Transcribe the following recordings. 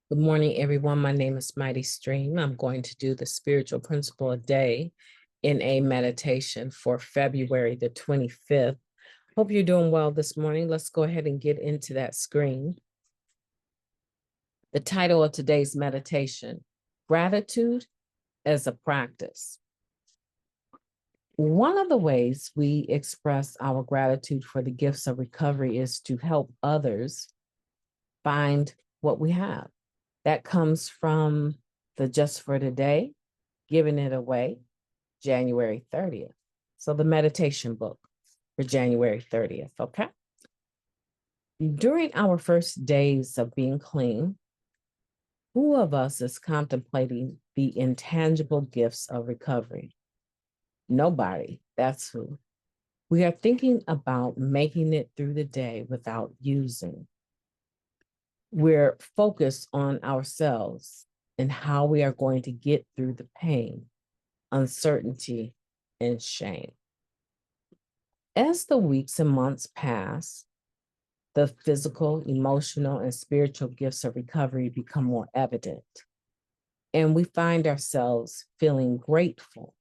Good morning, everyone. My name is Mighty Stream. I'm going to do the spiritual principle a day in a meditation for February the 25th. Hope you're doing well this morning. Let's go ahead and get into that screen. The title of today's meditation, Gratitude as a Practice. One of the ways we express our gratitude for the gifts of recovery is to help others find what we have. That comes from the Just for Today, Giving It Away, January 30th. So the meditation book for January 30th, okay? During our first days of being clean, who of us is contemplating the intangible gifts of recovery? Nobody, that's who. We are thinking about making it through the day without using. We're focused on ourselves and how we are going to get through the pain, uncertainty, and shame. As the weeks and months pass, the physical, emotional, and spiritual gifts of recovery become more evident. And we find ourselves feeling grateful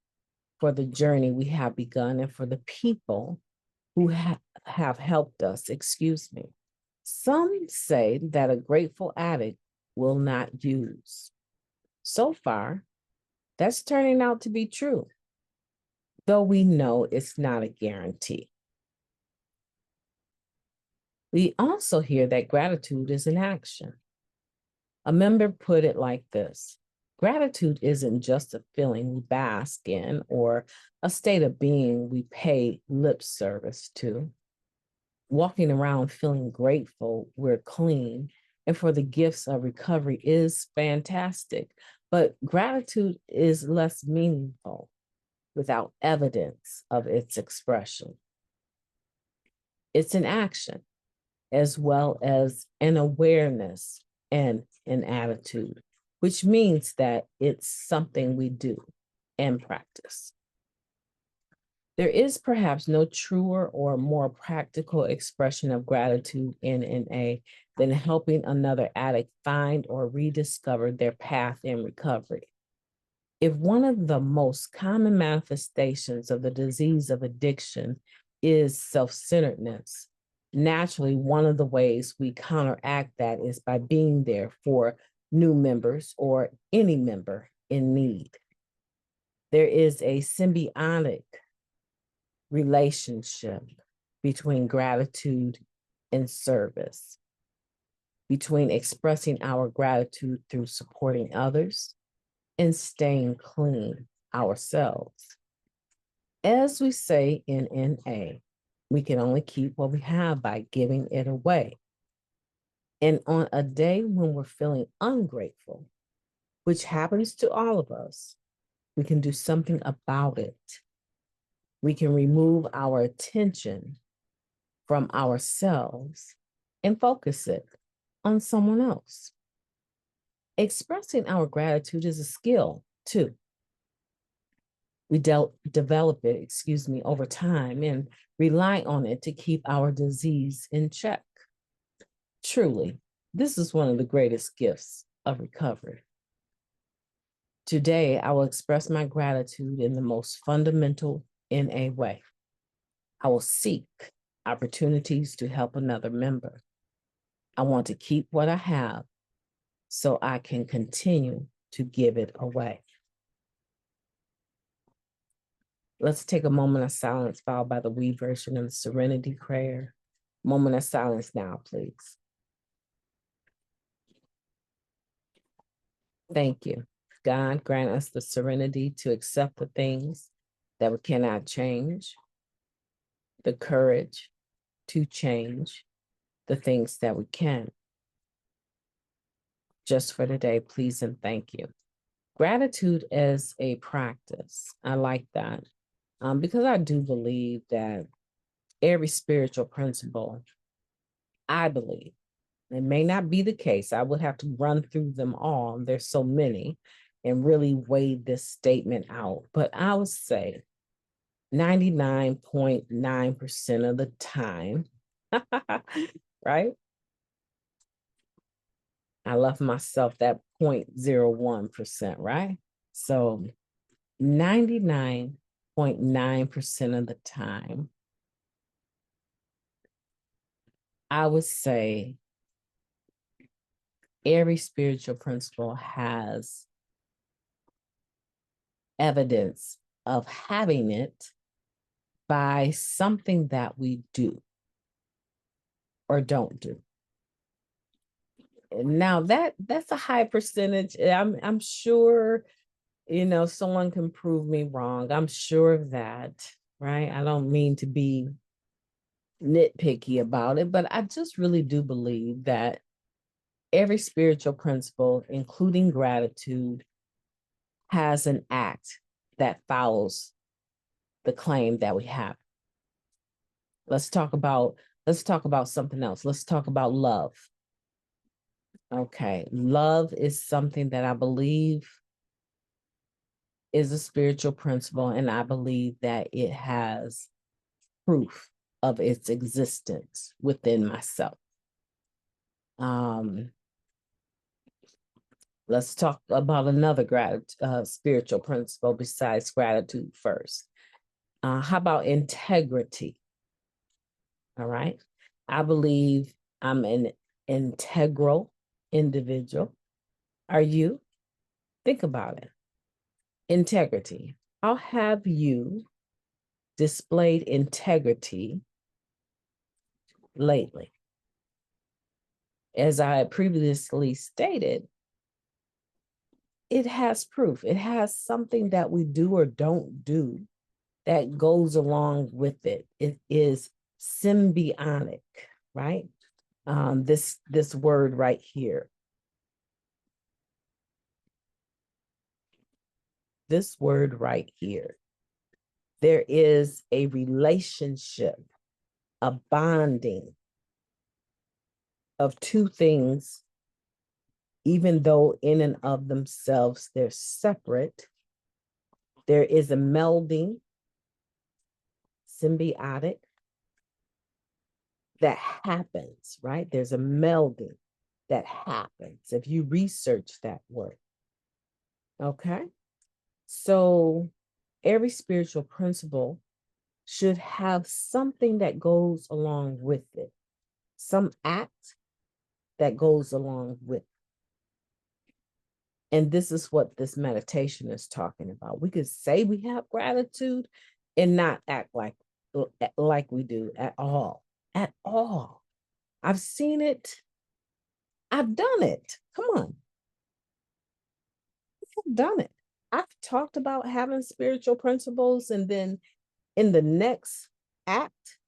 for the journey we have begun and for the people who have helped us. Some say that a grateful addict will not use. So far, that's turning out to be true, though we know it's not a guarantee. We also hear that gratitude is an action. A member put it like this: gratitude isn't just a feeling we bask in or a state of being we pay lip service to. Walking around feeling grateful we're clean and for the gifts of recovery is fantastic, but gratitude is less meaningful without evidence of its expression. It's an action as well as an awareness and an attitude, which means that it's something we do and practice. There is perhaps no truer or more practical expression of gratitude in NA than helping another addict find or rediscover their path in recovery. If one of the most common manifestations of the disease of addiction is self-centeredness, naturally, one of the ways we counteract that is by being there for new members or any member in need. There is a symbiotic relationship between gratitude and service, between expressing our gratitude through supporting others and staying clean ourselves. As we say in NA, we can only keep what we have by giving it away. And on a day when we're feeling ungrateful, which happens to all of us, we can do something about it. We can remove our attention from ourselves and focus it on someone else. Expressing our gratitude is a skill, too. We develop it, over time and rely on it to keep our disease in check. Truly, this is one of the greatest gifts of recovery. Today, I will express my gratitude in the most fundamental NA way. I will seek opportunities to help another member. I want to keep what I have so I can continue to give it away. Let's take a moment of silence followed by the we version of the Serenity Prayer. Moment of silence now, please. Thank you. God, grant us the serenity to accept the things that we cannot change, the courage to change the things that we can. Just for today, please and thank you. Gratitude as a practice. I like that because I do believe that every spiritual principle, I believe, it may not be the case. I would have to run through them all. There's so many and really weigh this statement out. But I would say 99.9% of the time, right? I left myself that 0.01%, right? So 99.9% of the time, I would say every spiritual principle has evidence of having it by something that we do or don't do. Now that's a high percentage. I'm sure, someone can prove me wrong. I'm sure of that, right? I don't mean to be nitpicky about it, but I just really do believe that every spiritual principle, including gratitude, has an act that follows the claim that we have. Let's talk about something else. Let's talk about love. Okay, love is something that I believe is a spiritual principle, and I believe that it has proof of its existence within myself. Let's talk about another spiritual principle besides gratitude first. How about integrity? All right. I believe I'm an integral individual. Are you? Think about it. Integrity. How have you displayed integrity lately? As I previously stated, it has proof. It has something that we do or don't do that goes along with it. It is symbiotic, right? This word right here. This word right here. There is a relationship, a bonding of two things, even though in and of themselves they're separate. There is a melding, symbiotic, that happens, right? There's a melding that happens if you research that word. Okay. So every spiritual principle should have something that goes along with it, some act that goes along with it. And this is what this meditation is talking about. We could say we have gratitude and not act like we do at all. At all. I've seen it. I've done it. Come on. I've done it. I've talked about having spiritual principles, and then in the next act,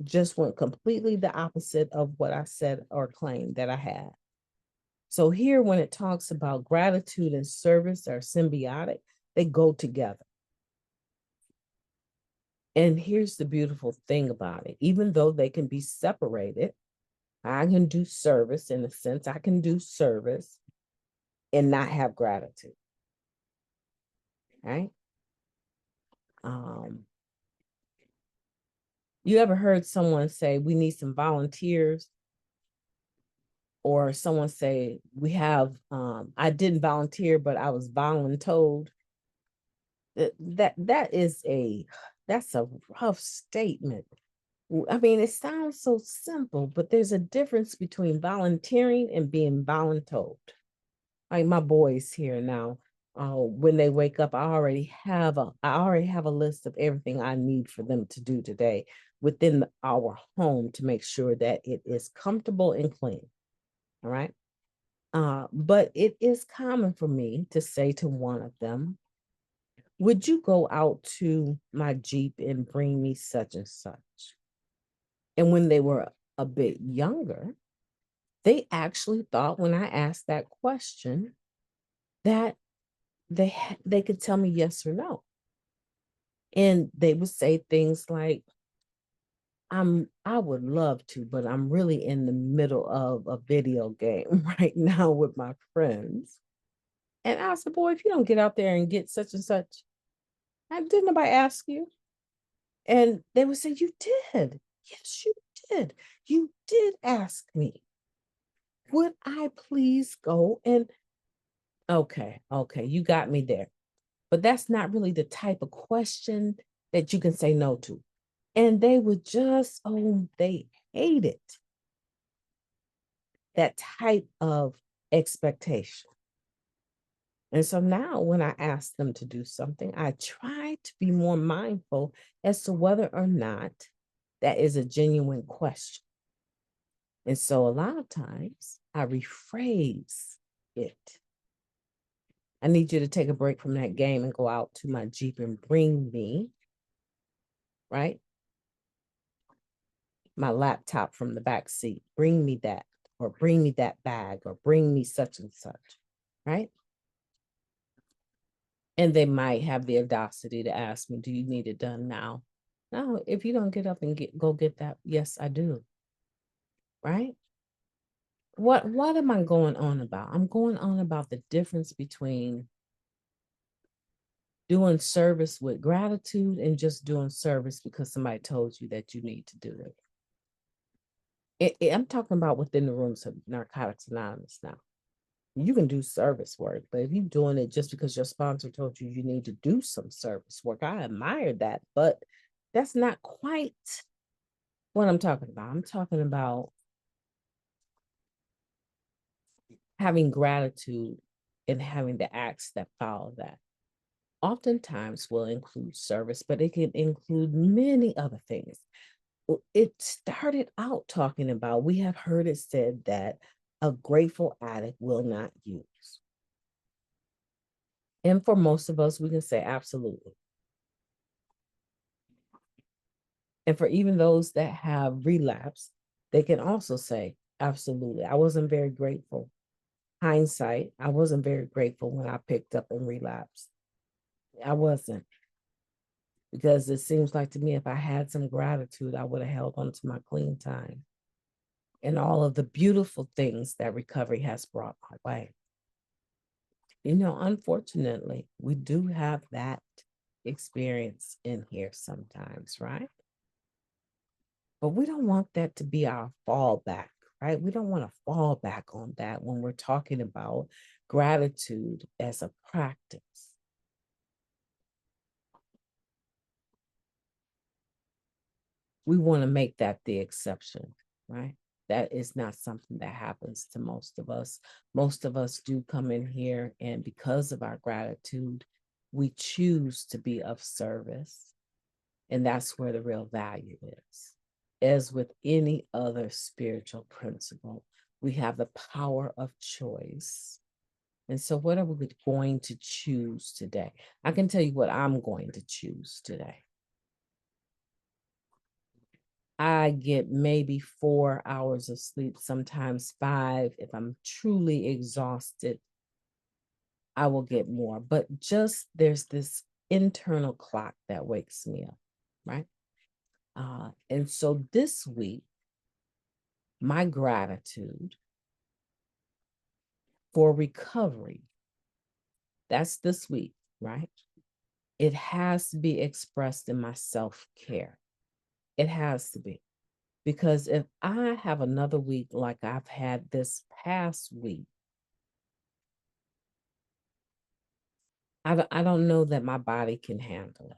just went completely the opposite of what I said or claimed that I had. So here, when it talks about gratitude and service are symbiotic, they go together. And here's the beautiful thing about it. Even though they can be separated, I can do service in a sense. I can do service and not have gratitude. Right? You ever heard someone say, we need some volunteers? Or someone say, we have, I didn't volunteer, but I was voluntold. That's a rough statement. I mean, it sounds so simple, but there's a difference between volunteering and being voluntold. Like my boys here now, when they wake up, I already have a list of everything I need for them to do today within our home to make sure that it is comfortable and clean. All right. But it is common for me to say to one of them, would you go out to my Jeep and bring me such and such? And when they were a bit younger, they actually thought when I asked that question that they could tell me yes or no. And they would say things like, I would love to, but I'm really in the middle of a video game right now with my friends. And I said, boy, if you don't get out there and get such and such, didn't nobody ask you? And they would say, you did. Yes, you did. You did ask me. Would I please go and okay, you got me there. But that's not really the type of question that you can say no to. And they would just, oh, they hate it. That type of expectation. And so now when I ask them to do something, I try to be more mindful as to whether or not that is a genuine question. And so a lot of times I rephrase it. I need you to take a break from that game and go out to my Jeep and bring me, right? My laptop from the back seat. Bring me that, or bring me that bag, or bring me such and such, right? And they might have the audacity to ask me, do you need it done now? No, if you don't get up and go get that, yes, I do. Right? What am I going on about? I'm going on about the difference between doing service with gratitude and just doing service because somebody told you that you need to do it. I'm talking about within the rooms of Narcotics Anonymous now. You can do service work, but if you're doing it just because your sponsor told you you need to do some service work, I admire that, but that's not quite what I'm talking about. I'm talking about having gratitude and having the acts that follow that. Oftentimes will include service, but it can include many other things. It started out talking about, we have heard it said that a grateful addict will not use. And for most of us, we can say absolutely. And for even those that have relapsed, they can also say, absolutely. I wasn't very grateful. Hindsight, I wasn't very grateful when I picked up and relapsed. I wasn't. Because it seems like to me, if I had some gratitude, I would have held on to my clean time and all of the beautiful things that recovery has brought my way. You know, unfortunately, we do have that experience in here sometimes, right? But we don't want that to be our fallback, right? We don't want to fall back on that when we're talking about gratitude as a practice. We want to make that the exception, right? That is not something that happens to most of us. Most of us do come in here, and because of our gratitude, we choose to be of service. And that's where the real value is. As with any other spiritual principle, we have the power of choice. And so, what are we going to choose today? I can tell you what I'm going to choose today. I get maybe 4 hours of sleep, sometimes 5. If I'm truly exhausted, I will get more. But just there's this internal clock that wakes me up, right? And so this week, my gratitude for recovery, that's this week, right? It has to be expressed in my self-care. It has to be. Because if I have another week like I've had this past week, I don't know that my body can handle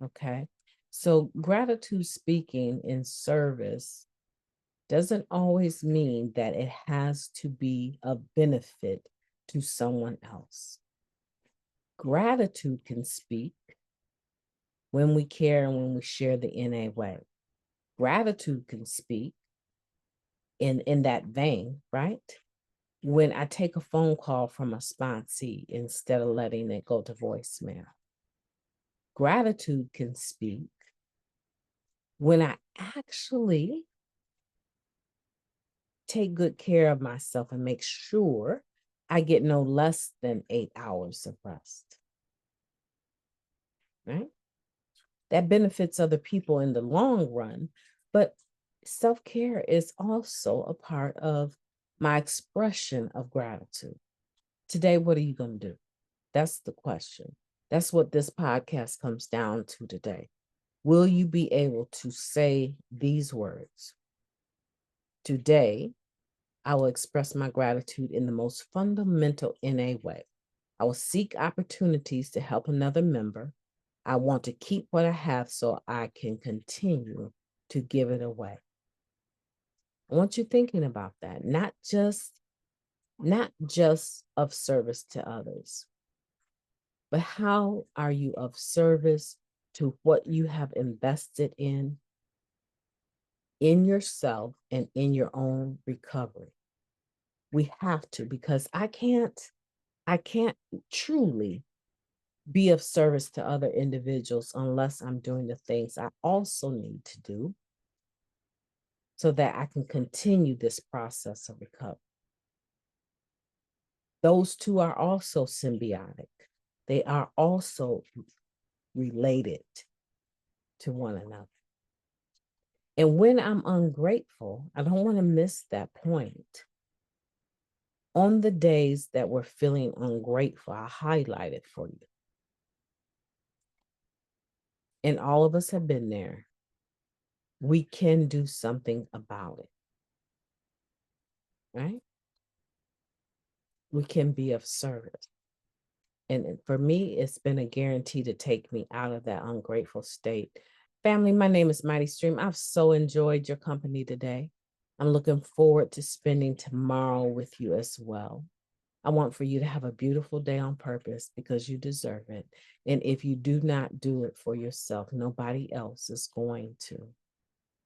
it. Okay. So gratitude speaking in service doesn't always mean that it has to be a benefit to someone else. Gratitude can speak when we care and when we share the NA way. Gratitude can speak in that vein, right? When I take a phone call from a sponsee instead of letting it go to voicemail. Gratitude can speak when I actually take good care of myself and make sure I get no less than 8 hours of rest. Right? That benefits other people in the long run, but self-care is also a part of my expression of gratitude. Today, what are you going to do? That's the question. That's what this podcast comes down to today. Will you be able to say these words? Today, I will express my gratitude in the most fundamental innate way. I will seek opportunities to help another member. I want to keep what I have so I can continue to give it away. I want you thinking about that, not just of service to others, but how are you of service to what you have invested in yourself and in your own recovery? We have to, because I can't truly be of service to other individuals unless I'm doing the things I also need to do so that I can continue this process of recovery. Those two are also symbiotic. They are also related to one another. And when I'm ungrateful, I don't want to miss that point. On the days that we're feeling ungrateful, I highlight it for you. And all of us have been there. We can do something about it, right? We can be of service. And for me, it's been a guarantee to take me out of that ungrateful state. Family, my name is Mighty Stream. I've so enjoyed your company today. I'm looking forward to spending tomorrow with you as well. I want for you to have a beautiful day on purpose because you deserve it. And if you do not do it for yourself, nobody else is going to.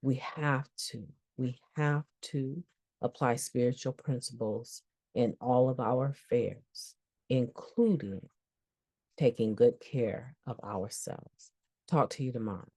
We have to apply spiritual principles in all of our affairs, including taking good care of ourselves. Talk to you tomorrow.